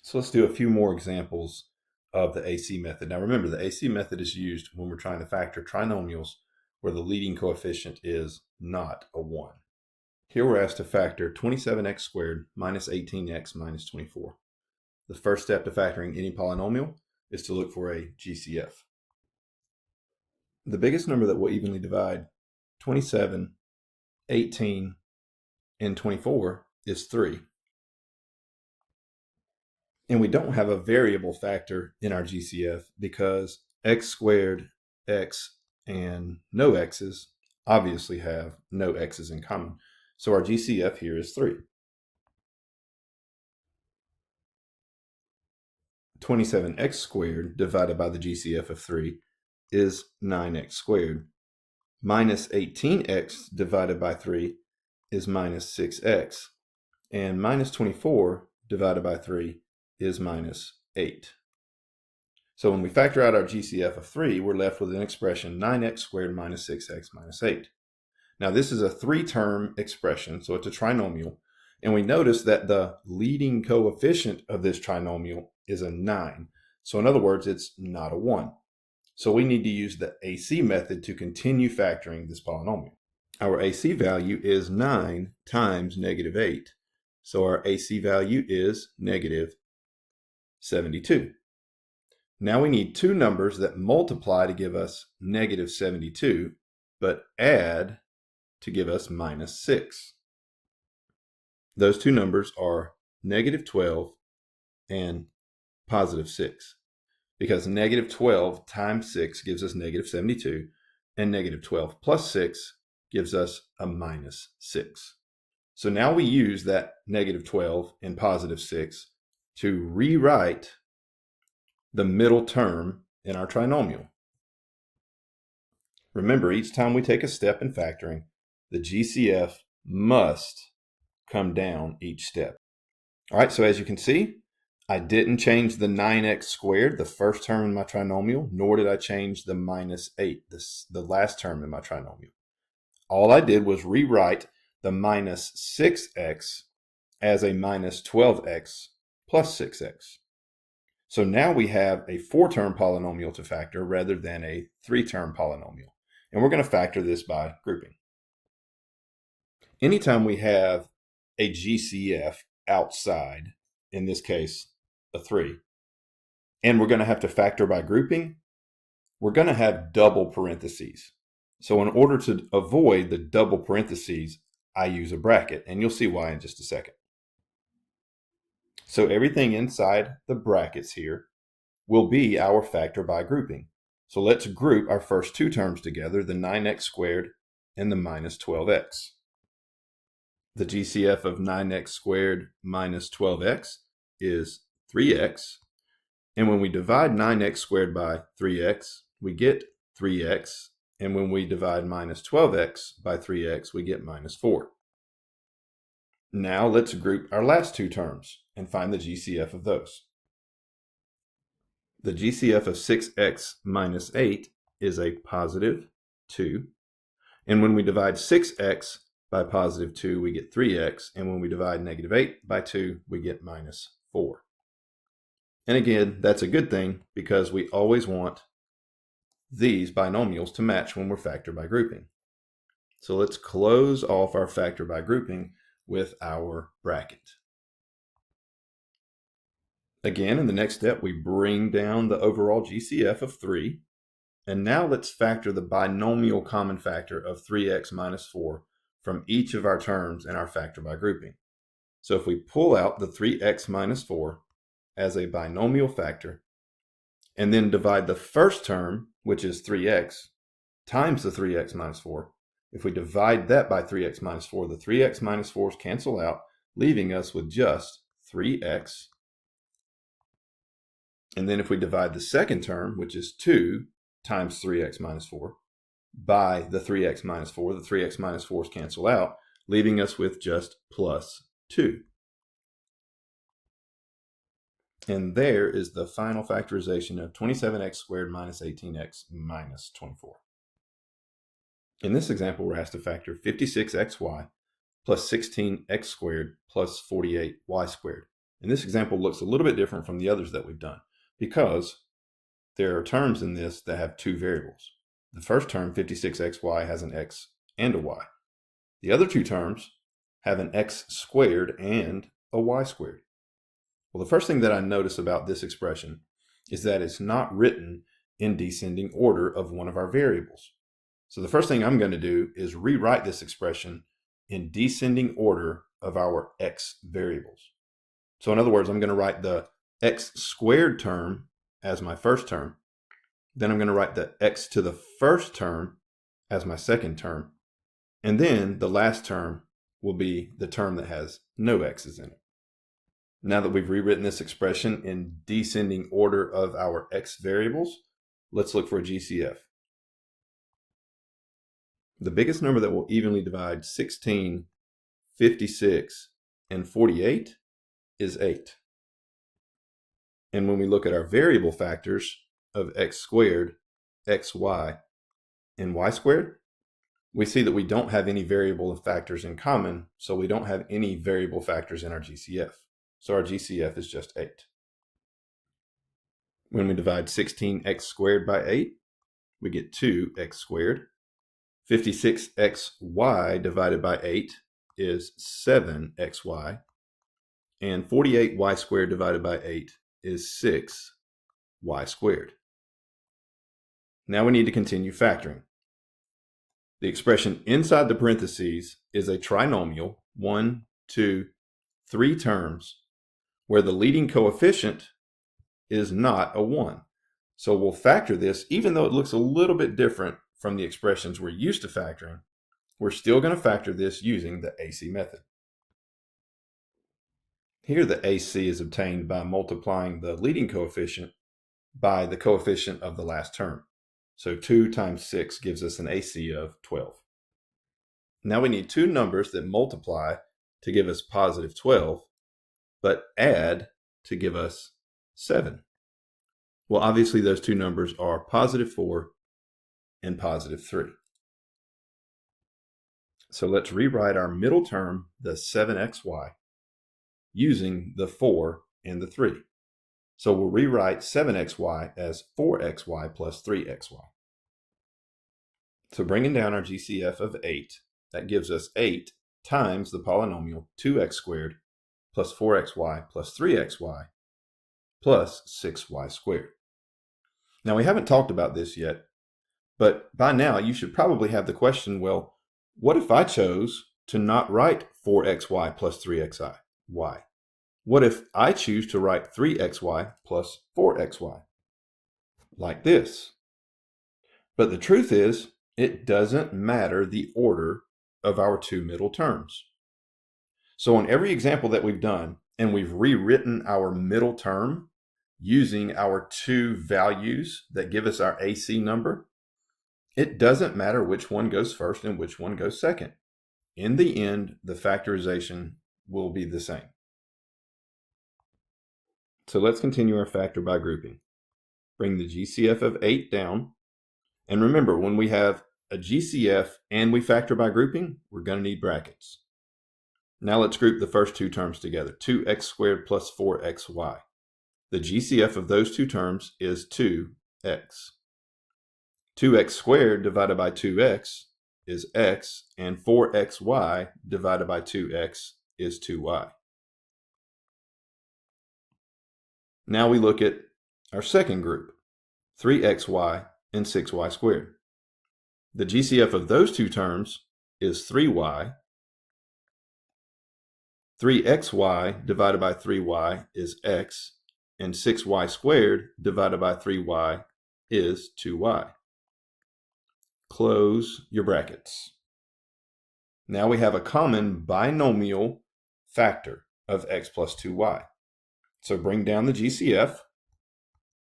So let's do a few more examples of the AC method. Now remember, the AC method is used when we're trying to factor trinomials where the leading coefficient is not a 1. Here we're asked to factor 27x squared minus 18x minus 24. The first step to factoring any polynomial is to look for a GCF. The biggest number that will evenly divide 27, 18, and 24 is 3. And we don't have a variable factor in our GCF because x squared, x, and no x's obviously have no x's in common. So our GCF here is 3. 27x squared divided by the GCF of 3 is 9x squared. Minus 18x divided by 3 is minus 6x. And minus 24 divided by 3 is minus 8. So when we factor out our GCF of 3, we're left with an expression 9x squared minus 6x minus 8. Now this is a 3-term expression, so it's a trinomial. And we notice that the leading coefficient of this trinomial is a 9. So in other words, it's not a 1. So we need to use the AC method to continue factoring this polynomial. Our AC value is 9 times negative 8. So our AC value is negative 72. Now we need two numbers that multiply to give us negative 72, but add to give us minus 6. Those two numbers are negative 12 and positive 6, because negative 12 times 6 gives us negative 72, and negative 12 plus 6 gives us a minus 6. So now we use that negative 12 and positive 6 to rewrite the middle term in our trinomial. Remember, each time we take a step in factoring, the GCF must come down each step. All right, so as you can see, I didn't change the 9x squared, the first term in my trinomial, nor did I change the minus 8, the last term in my trinomial. All I did was rewrite the minus 6x as a minus 12x plus 6x. So now we have a 4-term polynomial to factor rather than a 3-term polynomial. And we're going to factor this by grouping. Anytime we have a GCF outside, in this case, a 3, and we're going to have to factor by grouping, we're going to have double parentheses. So in order to avoid the double parentheses, I use a bracket, and you'll see why in just a second. So everything inside the brackets here will be our factor by grouping. So let's group our first two terms together, the 9x squared and the minus 12x. The GCF of 9x squared minus 12x is 3x. And when we divide 9x squared by 3x, we get 3x. And when we divide minus 12x by 3x, we get minus 4. Now let's group our last two terms and find the GCF of those. The GCF of 6x minus 8 is a positive 2. And when we divide 6x by positive 2, we get 3x. And when we divide negative 8 by 2, we get minus 4. And again, that's a good thing because we always want these binomials to match when we're factor by grouping. So let's close off our factor by grouping with our bracket. Again, in the next step, we bring down the overall GCF of 3. And now let's factor the binomial common factor of 3x minus 4 from each of our terms in our factor by grouping. So if we pull out the 3x minus 4 as a binomial factor, and then divide the first term, which is 3x, times the 3x minus 4, if we divide that by 3x minus 4, the 3x minus 4's cancel out, leaving us with just 3x. And then if we divide the second term, which is 2 times 3x minus 4, by the 3x minus 4, the 3x minus 4's cancel out, leaving us with just plus 2. And there is the final factorization of 27x squared minus 18x minus 24. In this example, we're asked to factor 56xy plus 16x squared plus 48y squared. And this example looks a little bit different from the others that we've done because there are terms in this that have two variables. The first term, 56xy, has an x and a y. The other two terms have an x squared and a y squared. Well, the first thing that I notice about this expression is that it's not written in descending order of one of our variables. So the first thing I'm going to do is rewrite this expression in descending order of our x variables. So in other words, I'm going to write the x squared term as my first term. Then I'm going to write the x to the first term as my second term. And then the last term will be the term that has no x's in it. Now that we've rewritten this expression in descending order of our x variables, let's look for a GCF. The biggest number that will evenly divide 16, 56, and 48 is 8. And when we look at our variable factors of x squared, xy, and y squared, we see that we don't have any variable factors in common, so we don't have any variable factors in our GCF. So our GCF is just 8. When we divide 16x squared by 8, we get 2x squared. 56xy divided by 8 is 7xy. And 48y squared divided by 8 is 6y squared. Now we need to continue factoring. The expression inside the parentheses is a trinomial, 1, 2, 3 terms, where the leading coefficient is not a 1. So we'll factor this, even though it looks a little bit different from the expressions we're used to factoring, we're still going to factor this using the AC method. Here the AC is obtained by multiplying the leading coefficient by the coefficient of the last term. So 2 times 6 gives us an AC of 12. Now we need two numbers that multiply to give us positive 12, but add to give us 7. Well, obviously those two numbers are positive 4 and positive 3. So let's rewrite our middle term, the 7xy, using the 4 and the 3. So we'll rewrite 7xy as 4xy plus 3xy. So bringing down our GCF of 8, that gives us 8 times the polynomial 2x squared plus 4xy plus 3xy plus 6y squared. Now we haven't talked about this yet, but by now you should probably have the question, well, what if I chose to not write 4xy plus 3xy? Why? What if I choose to write 3xy plus 4xy? Like this. But the truth is, it doesn't matter the order of our two middle terms. So on every example that we've done, and we've rewritten our middle term using our two values that give us our AC number, it doesn't matter which one goes first and which one goes second. In the end, the factorization will be the same. So let's continue our factor by grouping. Bring the GCF of 8 down. And remember, when we have a GCF and we factor by grouping, we're going to need brackets. Now let's group the first two terms together, 2x squared plus 4xy. The GCF of those two terms is 2x. 2x squared divided by 2x is x, and 4xy divided by 2x is 2y. Now we look at our second group, 3xy and 6y squared. The GCF of those two terms is 3y. 3xy divided by 3y is x, and 6y squared divided by 3y is 2y. Close your brackets. Now we have a common binomial factor of x plus 2y. So bring down the GCF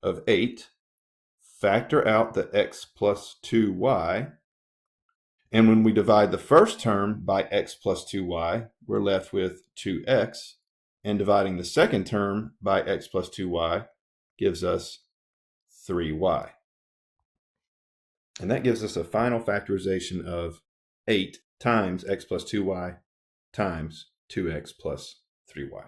of 8, factor out the x plus 2y, and when we divide the first term by x plus 2y, we're left with 2x, and dividing the second term by x plus 2y gives us 3y. And that gives us a final factorization of 8 times x plus 2y times 2x plus 3y.